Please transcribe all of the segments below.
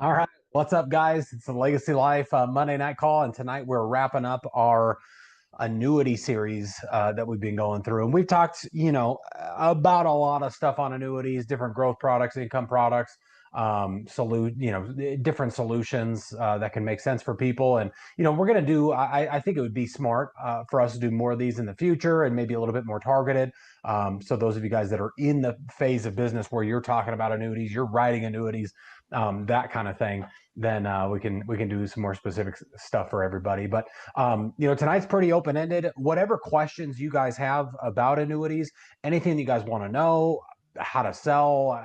All right. What's up, guys? It's the Legacy Life Monday night call. And tonight we're wrapping up our annuity series that we've been going through. And we've talked, about a lot of stuff on annuities, different growth products, income products, different solutions that can make sense for people. And, we're going to do, I think it would be smart for us to do more of these in the future and maybe a little bit more targeted. So those of you guys that are in the phase of business where you're talking about annuities, you're writing annuities, that kind of thing, then we can do some more specific stuff for everybody. But tonight's pretty open ended. Whatever questions you guys have about annuities, anything that you guys want to know, how to sell,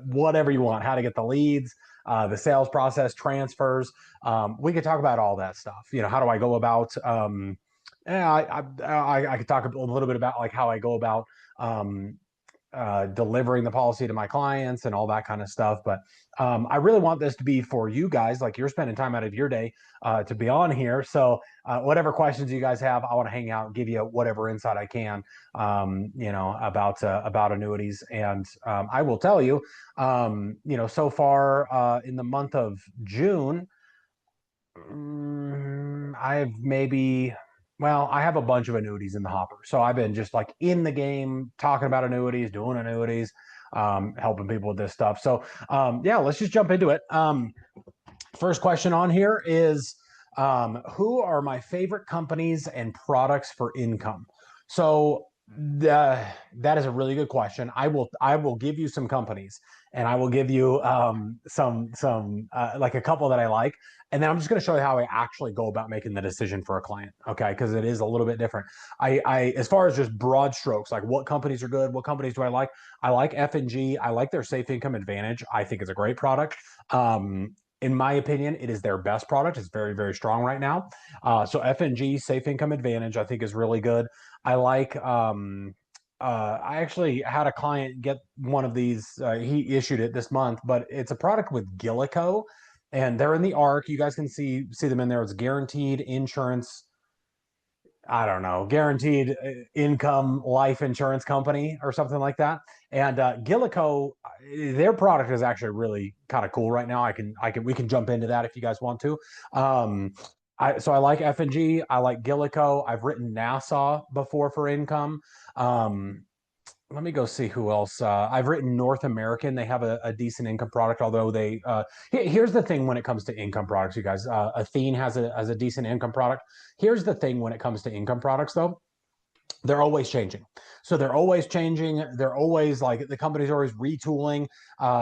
whatever you want, how to get the leads, the sales process, transfers. We could talk about all that stuff. How do I go about? I could talk a little bit about like how I go about delivering the policy to my clients and all that kind of stuff. But I really want this to be for you guys, like you're spending time out of your day to be on here. So whatever questions you guys have, I want to hang out and give you whatever insight I can, about annuities. And I will tell you, so far in the month of June, I have a bunch of annuities in the hopper. So I've been just like in the game, talking about annuities, doing annuities, helping people with this stuff. So yeah, let's just jump into it. First question on here is, who are my favorite companies and products for income? So that is a really good question. I will give you some companies, and I will give you some like a couple that I like, and then I'm just going to show you how I actually go about making the decision for a client. Okay, because it is a little bit different. I as far as just broad strokes, like what companies are good, what companies do I like? I like F&G. I like their Safe Income Advantage. I think it's a great product. In my opinion, it is their best product. It's very, very strong right now. So F&G Safe Income Advantage, I think, is really good. I like. I actually had a client get one of these. He issued it this month, but it's a product with Gillico, and they're in the ARC. You guys can see them in there. It's guaranteed insurance. I don't know, guaranteed income life insurance company or something like that. And Gillico, their product is actually really kind of cool right now. We can jump into that if you guys want to. So I like F&G. I like Gillico. I've written Nassau before for income. Um, Let me go see who else. I've written North American. They have a decent income product, although here's the thing when it comes to income products, you guys. Athene has a decent income product. Here's the thing when it comes to income products, though. They're always changing. So they're always changing. They're always like the company's always retooling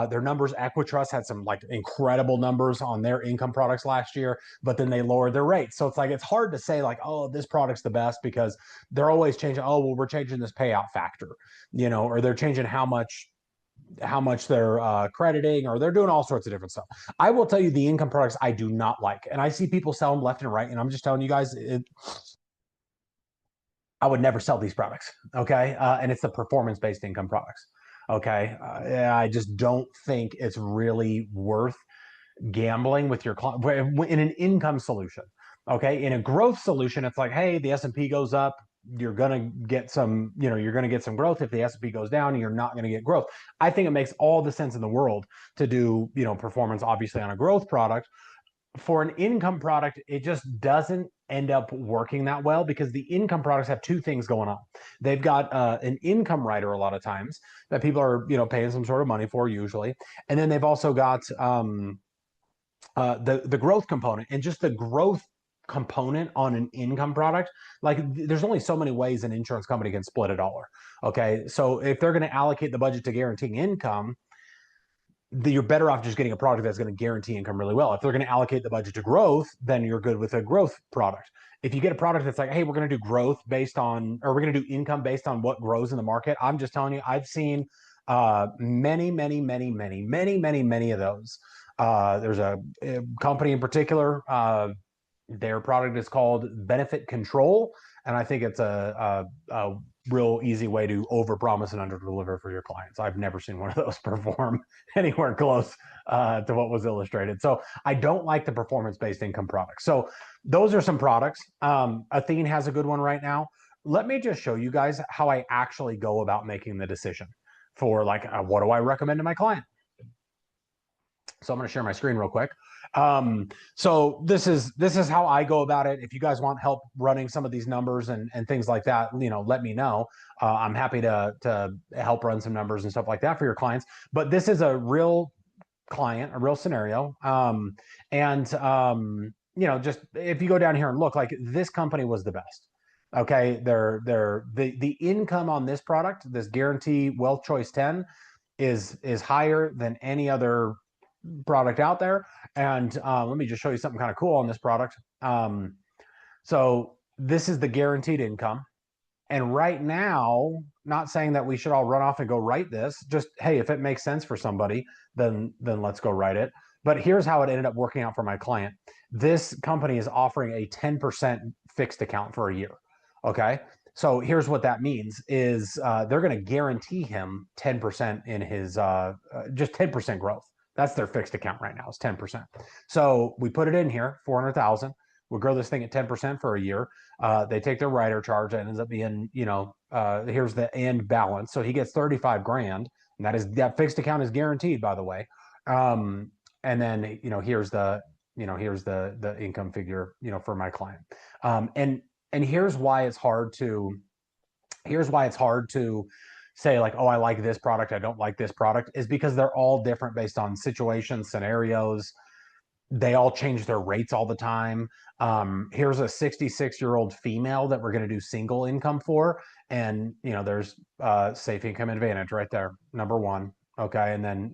their numbers. Equitrust had some like incredible numbers on their income products last year, but then they lowered their rates. So it's like it's hard to say like, oh, this product's the best because they're always changing. Oh, well, we're changing this payout factor, or they're changing how much they're crediting, or they're doing all sorts of different stuff. I will tell you the income products I do not like, and I see people sell them left and right, and I'm just telling you guys, I would never sell these products. Okay. And it's the performance based income products. Okay. I just don't think it's really worth gambling with your client in an income solution. Okay. In a growth solution, it's like, hey, the S&P goes up. You're going to get some growth. If the S&P goes down, you're not going to get growth. I think it makes all the sense in the world to do, performance obviously on a growth product. For an income product, it just doesn't end up working that well because the income products have two things going on. They've got an income rider a lot of times that people are, paying some sort of money for usually, and then they've also got the growth component, and just the growth component on an income product. Like there's only so many ways an insurance company can split a dollar. Okay, so if they're going to allocate the budget to guaranteeing income, you're better off just getting a product that's going to guarantee income really well. If they're going to allocate the budget to growth, then you're good with a growth product. If you get a product that's like, hey, we're going to do growth based on, or we're going to do income based on what grows in the market, I'm just telling you, I've seen many, many, many, many, many, many, many of those. There's a company in particular. Their product is called Benefit Control, and I think it's a real easy way to overpromise and underdeliver for your clients. I've never seen one of those perform anywhere close to what was illustrated. So I don't like the performance-based income products. So those are some products. Athene has a good one right now. Let me just show you guys how I actually go about making the decision for like, what do I recommend to my client? So I'm going to share my screen real quick. So this is how I go about it. If you guys want help running some of these numbers and things like that, let me know. I'm happy to help run some numbers and stuff like that for your clients. But this is a real client, a real scenario. Just if you go down here and look, like this company was the best. Okay, the income on this product, this Guarantee Wealth Choice 10, is higher than any other product out there. And let me just show you something kind of cool on this product. So this is the guaranteed income. And right now, not saying that we should all run off and go write this, just, hey, if it makes sense for somebody, then let's go write it. But here's how it ended up working out for my client. This company is offering a 10% fixed account for a year. Okay. So here's what that means is they're going to guarantee him 10% in his just 10% growth. That's their fixed account right now is 10%. So we put it in here, 400,000. We'll grow this thing at 10% for a year. They take their rider charge. It ends up being, here's the end balance. So he gets 35 grand. And that fixed account is guaranteed, by the way. And then, here's the income figure, for my client. And here's why it's hard to say like, oh, I like this product, I don't like this product, is because they're all different based on situations, scenarios. They all change their rates all the time. Here's a 66-year-old female that we're going to do single income for. And, there's safe income advantage right there, number one. Okay. And then,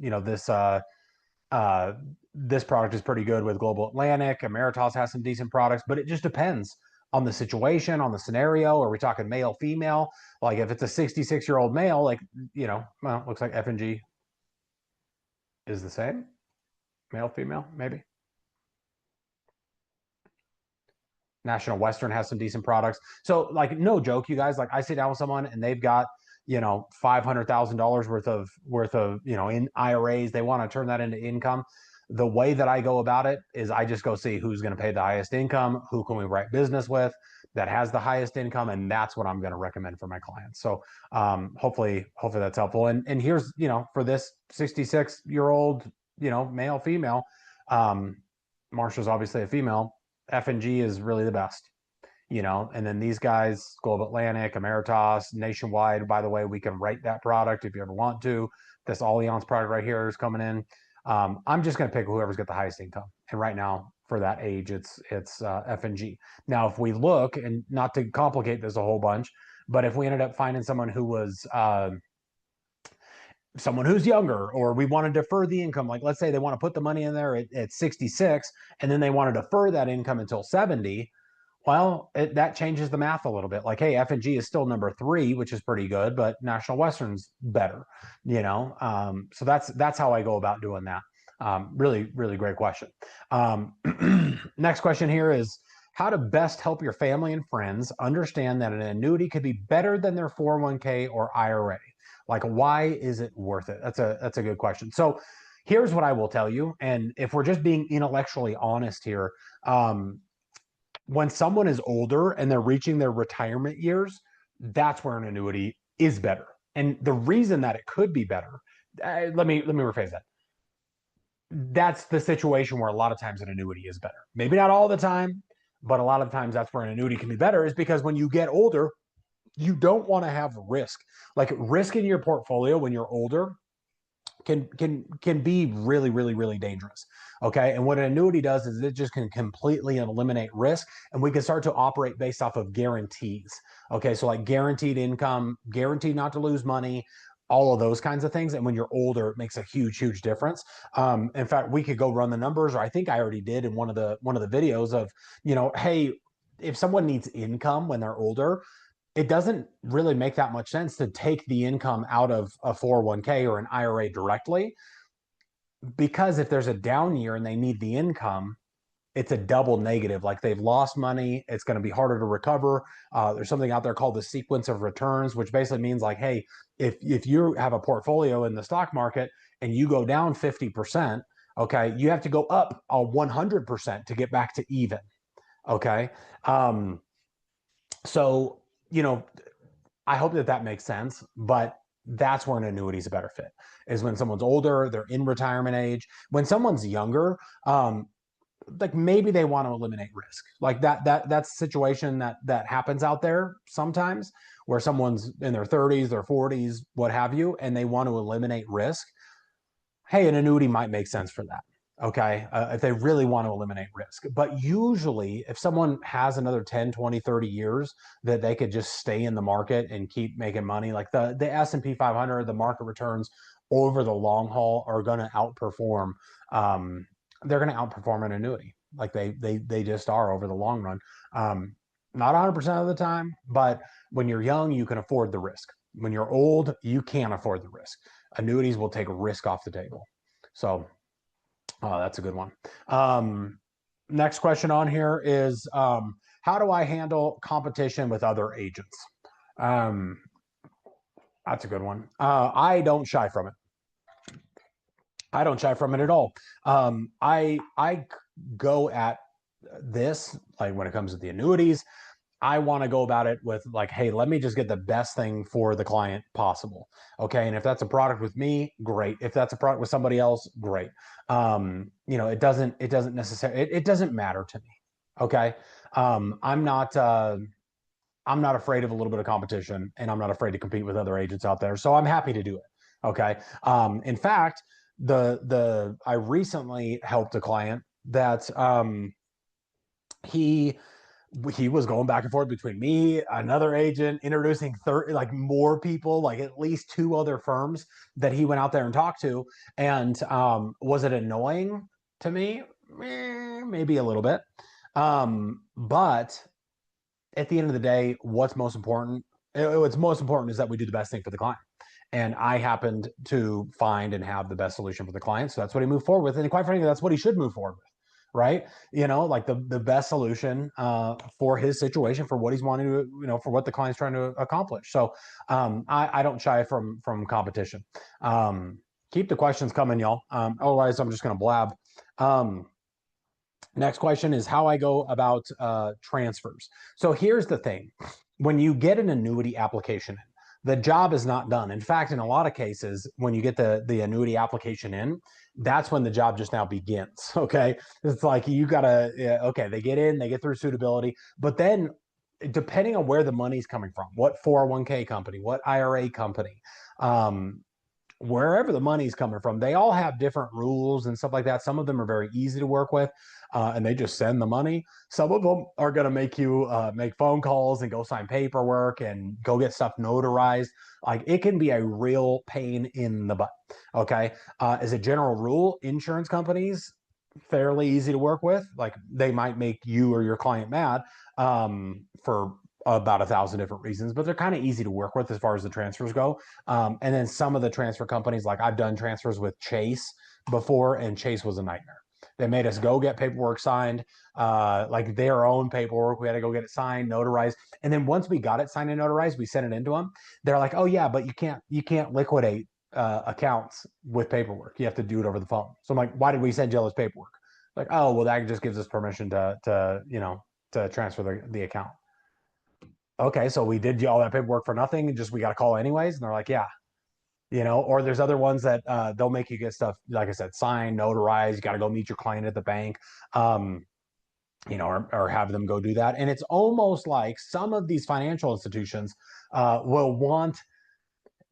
this product is pretty good with Global Atlantic. Annuities has some decent products, but it just depends on the situation, on the scenario. Are we talking male, female? Like if it's a 66-year-old male, like, well, looks like F&G is the same. Male, female, maybe. National Western has some decent products. So like, no joke, you guys, like I sit down with someone and they've got, $500,000 worth of, in IRAs, they want to turn that into income. The way that I go about it is I just go see who's going to pay the highest income, who can we write business with that has the highest income, and that's what I'm going to recommend for my clients. So hopefully that's helpful. And here's, for this 66-year-old, male, female, Marsha's obviously a female. F&G is really the best, and then these guys, Global Atlantic, Annuities, Nationwide, by the way, we can write that product if you ever want to. This Allianz product right here is coming in. I'm just going to pick whoever's got the highest income. And right now, for that age, it's F&G. Now, if we look, and not to complicate this a whole bunch, but if we ended up finding someone who was someone who's younger, or we want to defer the income, like let's say they want to put the money in there at 66, and then they want to defer that income until 70, well, that changes the math a little bit. Like, hey, F&G is still number 3, which is pretty good, but National Western's better, so that's how I go about doing that. Really, really great question. Next question here is how to best help your family and friends understand that an annuity could be better than their 401k or IRA. Like, why is it worth it? That's a good question. So here's what I will tell you. And if we're just being intellectually honest here, when someone is older and they're reaching their retirement years, that's where an annuity is better. And the reason that it could be better, let me rephrase that. That's the situation where a lot of times an annuity is better. Maybe not all the time, but a lot of times that's where an annuity can be better, is because when you get older, you don't want to have risk. Like, risk in your portfolio when you're older can be really, really, really dangerous. Okay. And what an annuity does is it just can completely eliminate risk, and we can start to operate based off of guarantees. Okay. So like guaranteed income, guaranteed not to lose money, all of those kinds of things. And when you're older, it makes a huge, huge difference. In fact, we could go run the numbers, or I think I already did in one of the videos of, hey, if someone needs income when they're older, it doesn't really make that much sense to take the income out of a 401k or an IRA directly, because if there's a down year and they need the income, it's a double negative. Like, they've lost money. It's going to be harder to recover. There's something out there called the sequence of returns, which basically means like, hey, if you have a portfolio in the stock market and you go down 50%, okay, you have to go up 100% to get back to even. Okay. So, I hope that makes sense. But that's where an annuity is a better fit, is when someone's older, they're in retirement age. When someone's younger, like maybe they want to eliminate risk. Like that's a situation that happens out there sometimes, where someone's in their 30s, their 40s, what have you, and they want to eliminate risk. Hey, an annuity might make sense for that. Okay. If they really want to eliminate risk. But usually, if someone has another 10, 20, 30 years that they could just stay in the market and keep making money, like the S&P 500, the market returns over the long haul are going to outperform. They're going to outperform an annuity. Like they just are over the long run. Not 100% of the time, but when you're young, you can afford the risk. When you're old, you can't afford the risk. Annuities will take risk off the table. So that's a good one. Next question on here is, how do I handle competition with other agents? That's a good one. I don't shy from it. I don't shy from it at all. I go at this, like when it comes to the annuities, I want to go about it with like, hey, let me just get the best thing for the client possible. Okay. And if that's a product with me, great. If that's a product with somebody else, great. It doesn't necessarily, it doesn't matter to me. Okay. I'm not afraid of a little bit of competition, and I'm not afraid to compete with other agents out there. So I'm happy to do it. Okay. In fact, I recently helped a client that, he was going back and forth between me, another agent, introducing like more people, like at least two other firms that he went out there and talked to. And was it annoying to me? Maybe a little bit. But at the end of the day, what's most important is that we do the best thing for the client. And I happened to find and have the best solution for the client. So that's what he moved forward with. And quite frankly, that's what he should move forward with. Right. Like the best solution for his situation, for what he's wanting to, for what the client's trying to accomplish. So I don't shy from competition. Keep the questions coming, y'all. Otherwise, I'm just going to blab. Next question is how I go about transfers. So here's the thing. When you get an annuity application in, the job is not done. In fact, in a lot of cases, when you get the annuity application in, that's when the job just now begins. Okay. It's like you gotta, okay, they get in, they get through suitability, but then depending on where the money's coming from, what 401k company, what IRA company, wherever the money's coming from, they all have different rules and stuff like that. Some of them are very easy to work with, and they just send the money. Some of them are going to make you make phone calls and go sign paperwork and go get stuff notarized. Like it can be a real pain in the butt. Okay. As a general rule, insurance companies, fairly easy to work with. Like they might make you or your client mad for about 1,000 different reasons, but they're kind of easy to work with as far as the transfers go. And then some of the transfer companies, like I've done transfers with Chase before, and Chase was a nightmare. They made us go get paperwork signed, like their own paperwork. We had to go get it signed, notarized. And then once we got it signed and notarized, we sent it into them. They're like, oh yeah, but you can't liquidate accounts with paperwork. You have to do it over the phone. So I'm like, why did we send you all this paperwork? Like, oh, well, that just gives us permission to transfer the account. Okay, so we did all that paperwork for nothing, and just we got a call anyways. And they're like, yeah, or there's other ones that they'll make you get stuff, like I said, signed, notarized. You got to go meet your client at the bank, or have them go do that. And it's almost like some of these financial institutions will want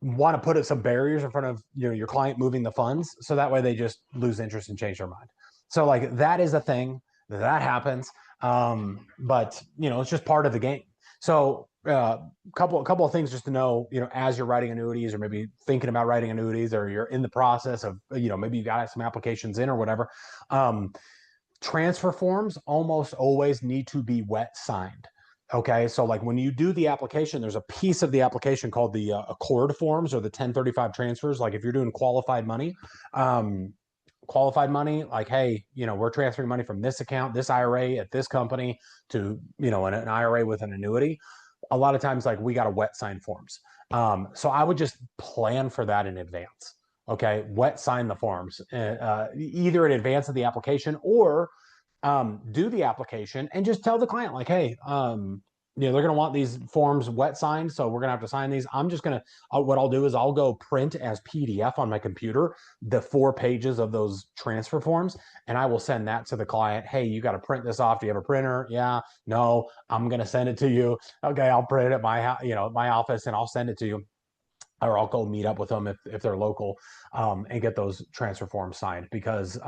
to put some barriers in front of your client moving the funds, so that way they just lose interest and change their mind. So like that is a thing that happens, but it's just part of the game. So couple of things just to know, as you're writing annuities, or maybe thinking about writing annuities, or you're in the process of, maybe you got some applications in or whatever. Transfer forms almost always need to be wet signed. Okay, so like when you do the application, there's a piece of the application called the accord forms, or the 1035 transfers. Like if you're doing qualified money, like, hey, we're transferring money from this account, this IRA at this company to, an IRA with an annuity. A lot of times, like we got to wet sign forms. So I would just plan for that in advance. Okay, wet sign the forms, either in advance of the application, or do the application and just tell the client like, hey, they're going to want these forms wet signed, so we're going to have to sign these. I'm just going to, what I'll do is I'll go print as PDF on my computer the 4 pages of those transfer forms, and I will send that to the client. Hey, you got to print this off. Do you have a printer? Yeah. No. I'm going to send it to you. Okay, I'll print it at my office, and I'll send it to you. Or I'll go meet up with them if they're local, and get those transfer forms signed, because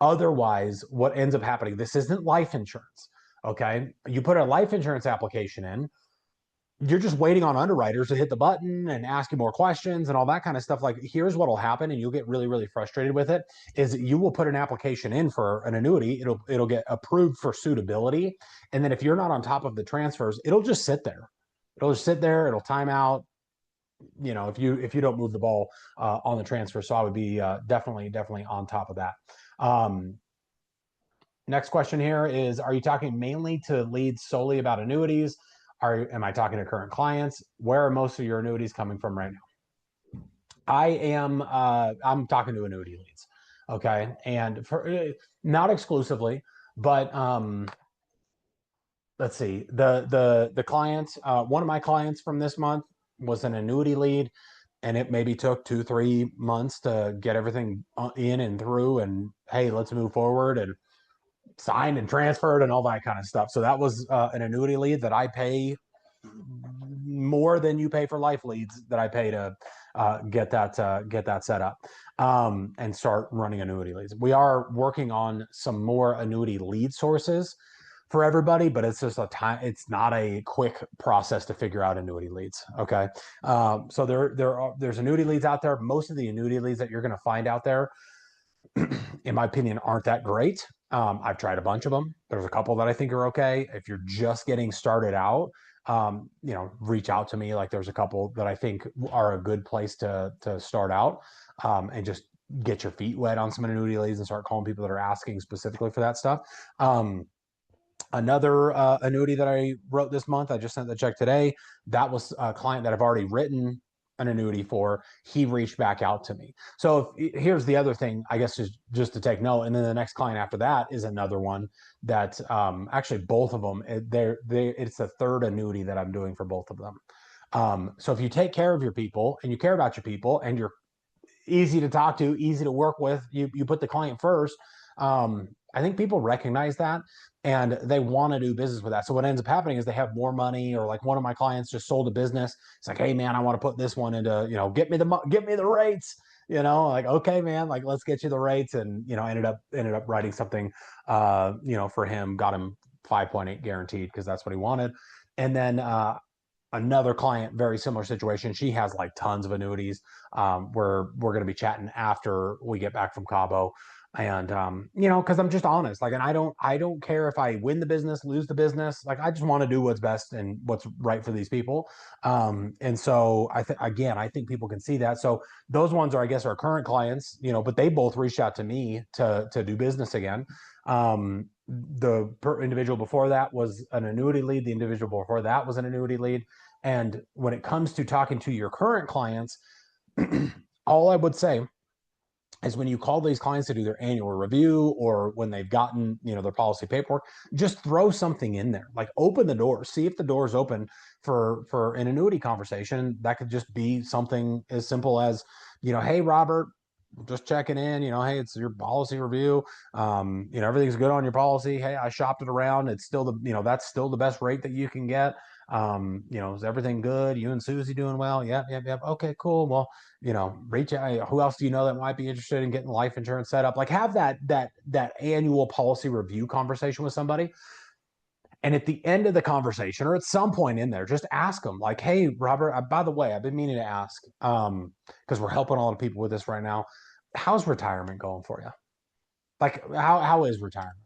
otherwise what ends up happening, this isn't life insurance. Okay. You put a life insurance application in, you're just waiting on underwriters to hit the button and ask you more questions and all that kind of stuff. Like, here's what'll happen, and you'll get really, really frustrated with it, is you will put an application in for an annuity. It'll get approved for suitability. And then if you're not on top of the transfers, it'll just sit there. It'll time out, if you don't move the ball on the transfer. So I would be definitely on top of that. Next question here is, are you talking mainly to leads solely about annuities? Am I talking to current clients? Where are most of your annuities coming from right now? I'm talking to annuity leads. Okay. And for not exclusively, but let's see, the clients, one of my clients from this month was an annuity lead, and it maybe took 2-3 months to get everything in and through, and hey, let's move forward, and signed and transferred and all that kind of stuff. So that was an annuity lead that I pay more than you pay for life leads, that I pay to get that set up, and start running annuity leads. We are working on some more annuity lead sources for everybody, but it's just it's not a quick process to figure out annuity leads. Okay. So there's annuity leads out there. Most of the annuity leads that you're going to find out there, in my opinion, aren't that great. I've tried a bunch of them. There's a couple that I think are okay. If you're just getting started out, reach out to me. Like, there's a couple that I think are a good place to start out, and just get your feet wet on some annuity leads and start calling people that are asking specifically for that stuff. Another annuity that I wrote this month, I just sent the check today. That was a client that I've already written an annuity for. He reached back out to me. So here's the other thing, I guess, is just to take note. And then the next client after that is another one that actually both of them, it's the third annuity that I'm doing for both of them. So if you take care of your people and you care about your people and you're easy to talk to, easy to work with, you put the client first. I think people recognize that, and they want to do business with that. So what ends up happening is they have more money, or like one of my clients just sold a business. It's like, hey man, I want to put this one into, get me the rates, like, okay, man, like, let's get you the rates. And, ended up writing something, for him, got him 5.8 guaranteed, because that's what he wanted. And then, another client, very similar situation. She has like tons of annuities. We're going to be chatting after we get back from Cabo. And because I'm just honest, like, and I don't care if I win the business, lose the business. Like, I just want to do what's best and what's right for these people. And so I think people can see that. So those ones are, I guess, our current clients, but they both reached out to me to do business again. The individual before that was an annuity lead. The individual before that was an annuity lead. And when it comes to talking to your current clients, all I would say is, when you call these clients to do their annual review, or when they've gotten, their policy paperwork, just throw something in there. Like, open the door, see if the door is open for an annuity conversation. That could just be something as simple as, hey, Robert, just checking in, hey, it's your policy review. Everything's good on your policy. Hey, I shopped it around. It's still that's still the best rate that you can get. Is everything good? You and Susie doing well? Yep. Okay, cool. Well, reach out. Who else do you know that might be interested in getting life insurance set up? Like, have that annual policy review conversation with somebody. And at the end of the conversation, or at some point in there, just ask them, like, hey, Robert, by the way, I've been meaning to ask, because we're helping a lot of people with this right now. How's retirement going for you? Like, how is retirement?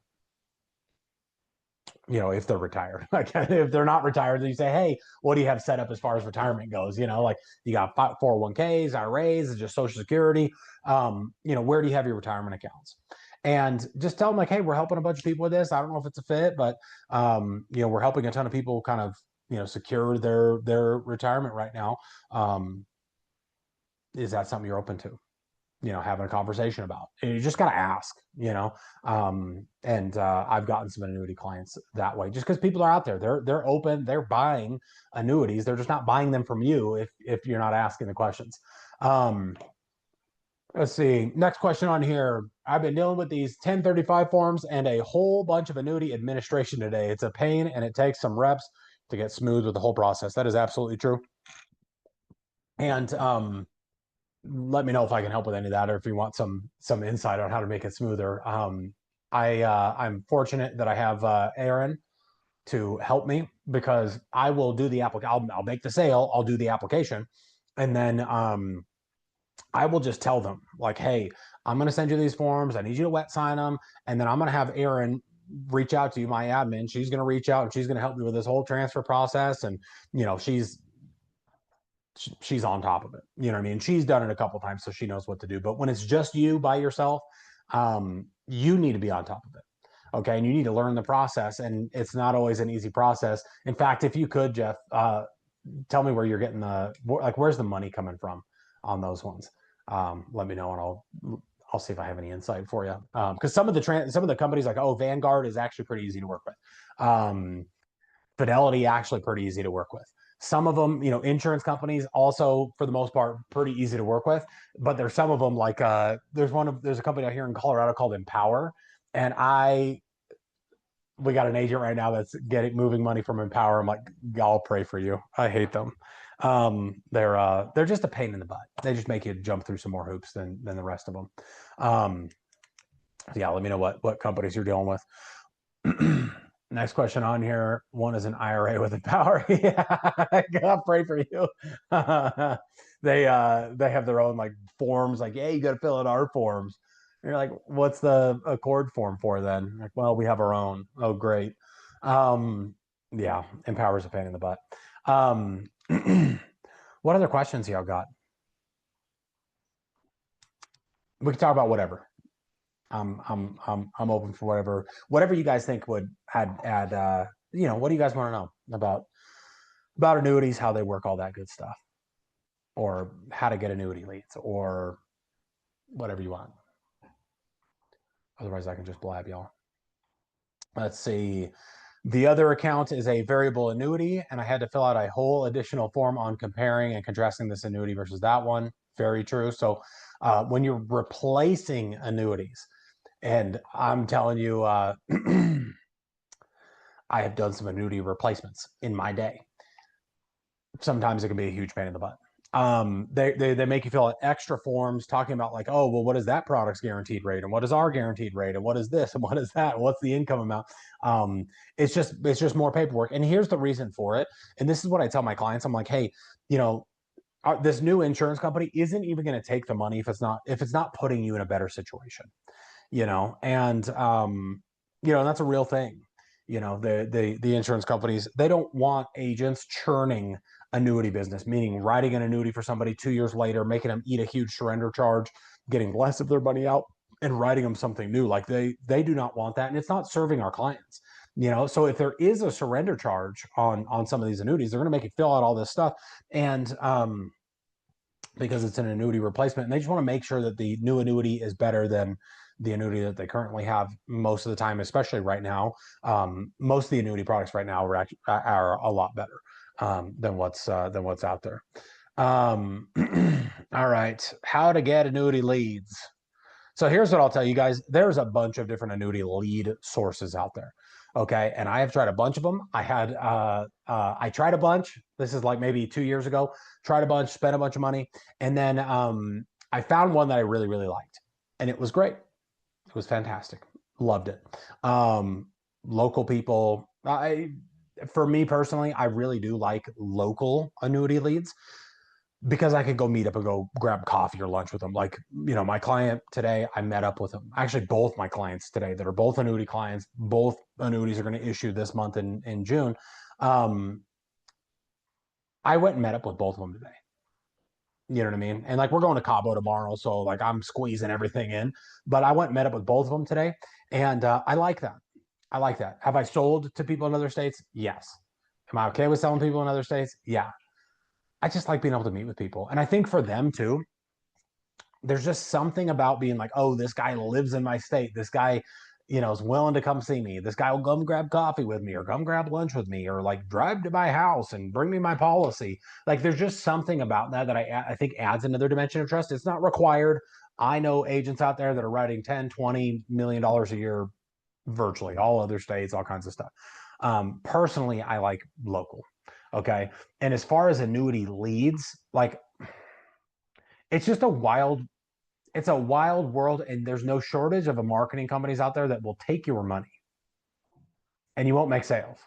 If they're retired. Like, if they're not retired, then you say, hey, what do you have set up as far as retirement goes? Like, you got 401ks, IRAs, just Social Security. Where do you have your retirement accounts? And just tell them, like, hey, we're helping a bunch of people with this. I don't know if it's a fit, but we're helping a ton of people kind of, secure their retirement right now. Is that something you're open to? having a conversation about. And you just got to ask, and I've gotten some annuity clients that way, just because people are out there, they're open, they're buying annuities, they're just not buying them from you if you're not asking the questions. Let's see. Next question on here. I've been dealing with these 1035 forms and a whole bunch of annuity administration today. It's a pain and it takes some reps to get smooth with the whole process. That is absolutely true. And let me know if I can help with any of that, or if you want some insight on how to make it smoother. I'm fortunate that I have Aaron to help me, because I will do the application. I'll make the sale. I'll do the application, and then I will just tell them like, hey, I'm going to send you these forms. I need you to wet sign them. And then I'm going to have Erin reach out to you, my admin. She's going to reach out and she's going to help me with this whole transfer process. And, she's on top of it. You know what I mean? She's done it a couple of times, so she knows what to do. But when it's just you by yourself, you need to be on top of it. Okay. And you need to learn the process. And it's not always an easy process. In fact, if you could, Jeff, tell me where you're getting where's the money coming from on those ones. Let me know, and I'll see if I have any insight for you. Because some of the companies, like, Vanguard is actually pretty easy to work with. Fidelity, actually pretty easy to work with. Some of them, insurance companies, also for the most part pretty easy to work with. But there's some of them, like there's a company out here in Colorado called Empower, and we got an agent right now that's moving money from Empower. I'm like, I'll pray for you. I hate them. They're just a pain in the butt. They just make you jump through some more hoops than the rest of them. Yeah, let me know what companies you're dealing with. Next question on here. One is an IRA with Empower. Yeah, I'll pray for you. They have their own like forms. Like, yeah, you got to fill out our forms. And you're like, what's the Accord form for then? Like, well, we have our own. Oh, great. Yeah, Empower's a pain in the butt. What other questions y'all got? We can talk about whatever. I'm open for whatever you guys think would add. What do you guys want to know about annuities, how they work, all that good stuff, or how to get annuity leads, or whatever you want. Otherwise, I can just blab y'all. Let's see. The other account is a variable annuity, and I had to fill out a whole additional form on comparing and contrasting this annuity versus that one. Very true. So when you're replacing annuities, and I'm telling you, I have done some annuity replacements in my day. Sometimes it can be a huge pain in the butt. They make you fill out extra forms talking about like, oh, well, what is that product's guaranteed rate, and what is our guaranteed rate, and what is this, and what is that, what's the income amount. It's just more paperwork. And here's the reason for it. And this is what I tell my clients. I'm like, hey, this new insurance company isn't even going to take the money if it's not putting you in a better situation. And that's a real thing. The insurance companies, they don't want agents churning annuity business, meaning writing an annuity for somebody 2 years later, making them eat a huge surrender charge, getting less of their money out, and writing them something new. Like they do not want that, and it's not serving our clients. So if there is a surrender charge on some of these annuities, they're going to make you fill out all this stuff, and because it's an annuity replacement, and they just want to make sure that the new annuity is better than the annuity that they currently have most of the time, especially right now. Most of the annuity products right now are a lot better than what's out there. All right, how to get annuity leads. So here's what I'll tell you guys. There's a bunch of different annuity lead sources out there. Okay. And I have tried a bunch of them. I tried a bunch. This is like maybe 2 years ago, tried a bunch, spent a bunch of money. And then I found one that I really, really liked. And it was great. It was fantastic. Loved it. Local people. For me personally, I really do like local annuity leads, because I could go meet up and go grab coffee or lunch with them. Like, my client today, I met up with them. Actually, both my clients today that are both annuity clients, both annuities are going to issue this month in June. I went and met up with both of them today. You know what I mean? And like, we're going to Cabo tomorrow, so like I'm squeezing everything in. But I went and met up with both of them today, and I like that. I like that. Have I sold to people in other states? Yes. Am I okay with selling people in other states? Yeah. I just like being able to meet with people. And I think for them too, there's just something about being like, oh, this guy lives in my state. This guy, is willing to come see me. This guy will come grab coffee with me or come grab lunch with me or like drive to my house and bring me my policy. Like there's just something about that that I think adds another dimension of trust. It's not required. I know agents out there that are writing 10, $20 million a year virtually, all other states, all kinds of stuff. Personally, I like local. Okay. And as far as annuity leads, like it's just a wild world, and there's no shortage of a marketing companies out there that will take your money and you won't make sales.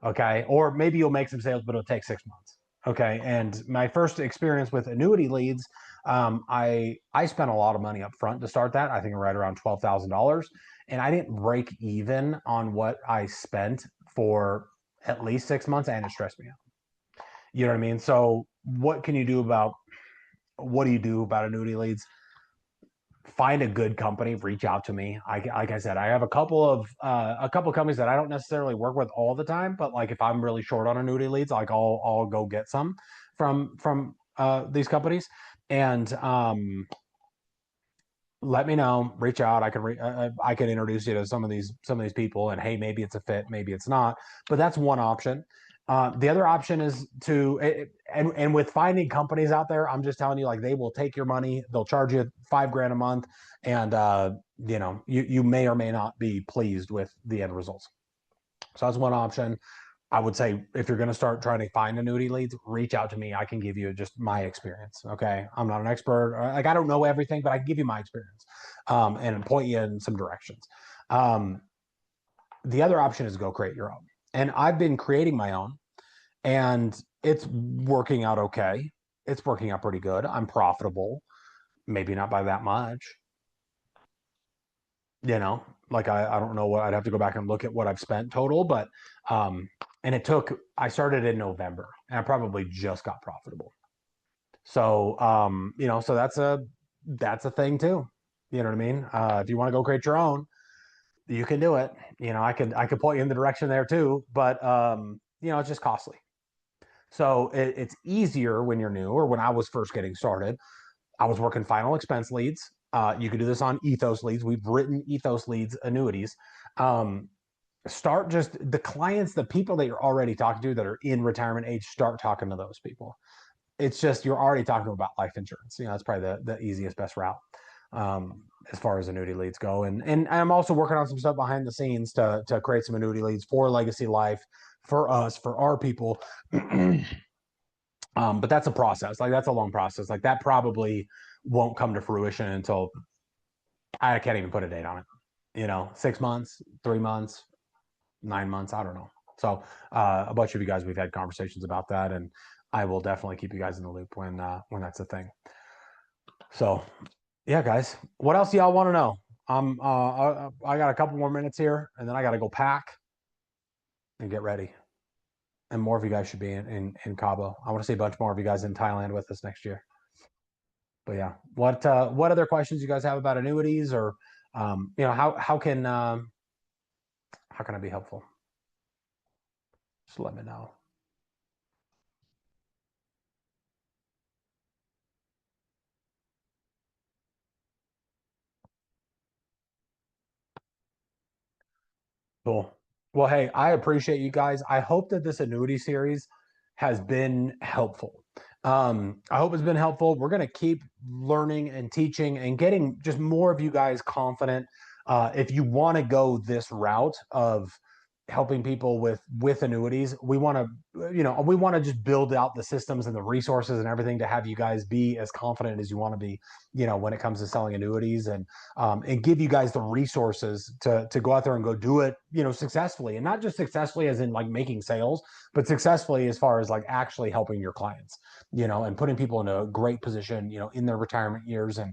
Okay. Or maybe you'll make some sales, but it'll take 6 months. Okay. And my first experience with annuity leads, I spent a lot of money up front to start that. I think right around $12,000. And I didn't break even on what I spent for at least 6 months, and it stressed me out. You know what I mean? So what do you do about annuity leads? Find a good company, reach out to me. Like I said, I have a couple of companies that I don't necessarily work with all the time, but like if I'm really short on annuity leads, like I'll go get some from these companies, and let me know. Reach out. I can introduce you to some of these people, and hey, maybe it's a fit, maybe it's not. But that's one option. The other option is and with finding companies out there, I'm just telling you, like they will take your money, they'll charge you $5,000 a month, and you may or may not be pleased with the end results. So that's one option. I would say if you're going to start trying to find annuity leads, reach out to me. I can give you just my experience. Okay. I'm not an expert. Like I don't know everything, but I can give you my experience and point you in some directions. Um, the other option is go create your own. And I've been creating my own, and it's working out okay. It's working out pretty good. I'm profitable, maybe not by that much, like I don't know what I'd have to go back and look at what I've spent total, but um, and I started in November and I probably just got profitable. So, so that's a thing too. You know what I mean? If you want to go create your own, you can do it. I could point you in the direction there too, but it's just costly. So it's easier when you're new, or when I was first getting started. I was working final expense leads. You could do this on ethos leads. We've written ethos leads annuities. Um, Start just the clients, the people that you're already talking to that are in retirement age, start talking to those people. It's just you're already talking about life insurance. That's probably the easiest, best route as far as annuity leads go. And I'm also working on some stuff behind the scenes to create some annuity leads for legacy life, for us, for our people. But that's a process. Like that's a long process. Like that probably won't come to fruition until I can't even put a date on it. 6 months, 3 months, 9 months. I don't know. So a bunch of you guys, we've had conversations about that, and I will definitely keep you guys in the loop when that's a thing. So yeah, guys, what else do y'all want to know? I got a couple more minutes here, and then I got to go pack and get ready. And more of you guys should be in Cabo. I want to see a bunch more of you guys in Thailand with us next year. But yeah, what other questions you guys have about annuities, or how can I be helpful? Just let me know. Cool. Well, hey, I appreciate you guys. I hope that this annuity series has been helpful. I hope it's been helpful. We're going to keep learning and teaching and getting just more of you guys confident. If you want to go this route of helping people with annuities, we want to just build out the systems and the resources and everything to have you guys be as confident as you want to be, when it comes to selling annuities, and give you guys the resources to go out there and go do it, successfully, and not just successfully as in like making sales, but successfully as far as like actually helping your clients, and putting people in a great position, in their retirement years, and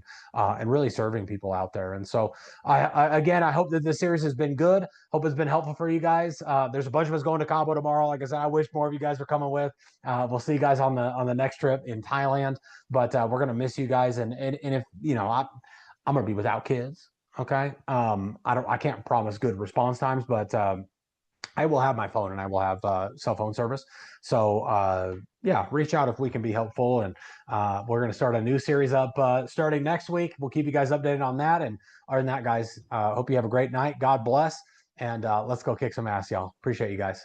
really serving people out there. And so again, I hope that this series has been good. Hope it's been helpful for you guys. There's a bunch of us going to Cabo tomorrow. Like I said, I wish more of you guys were coming with. We'll see you guys on the next trip in Thailand. But we're gonna miss you guys. And if I'm gonna be without kids. Okay. I can't promise good response times, but I will have my phone and I will have cell phone service. So yeah, reach out if we can be helpful. And we're going to start a new series up starting next week. We'll keep you guys updated on that. And other than that, guys, hope you have a great night. God bless. And let's go kick some ass, y'all. Appreciate you guys.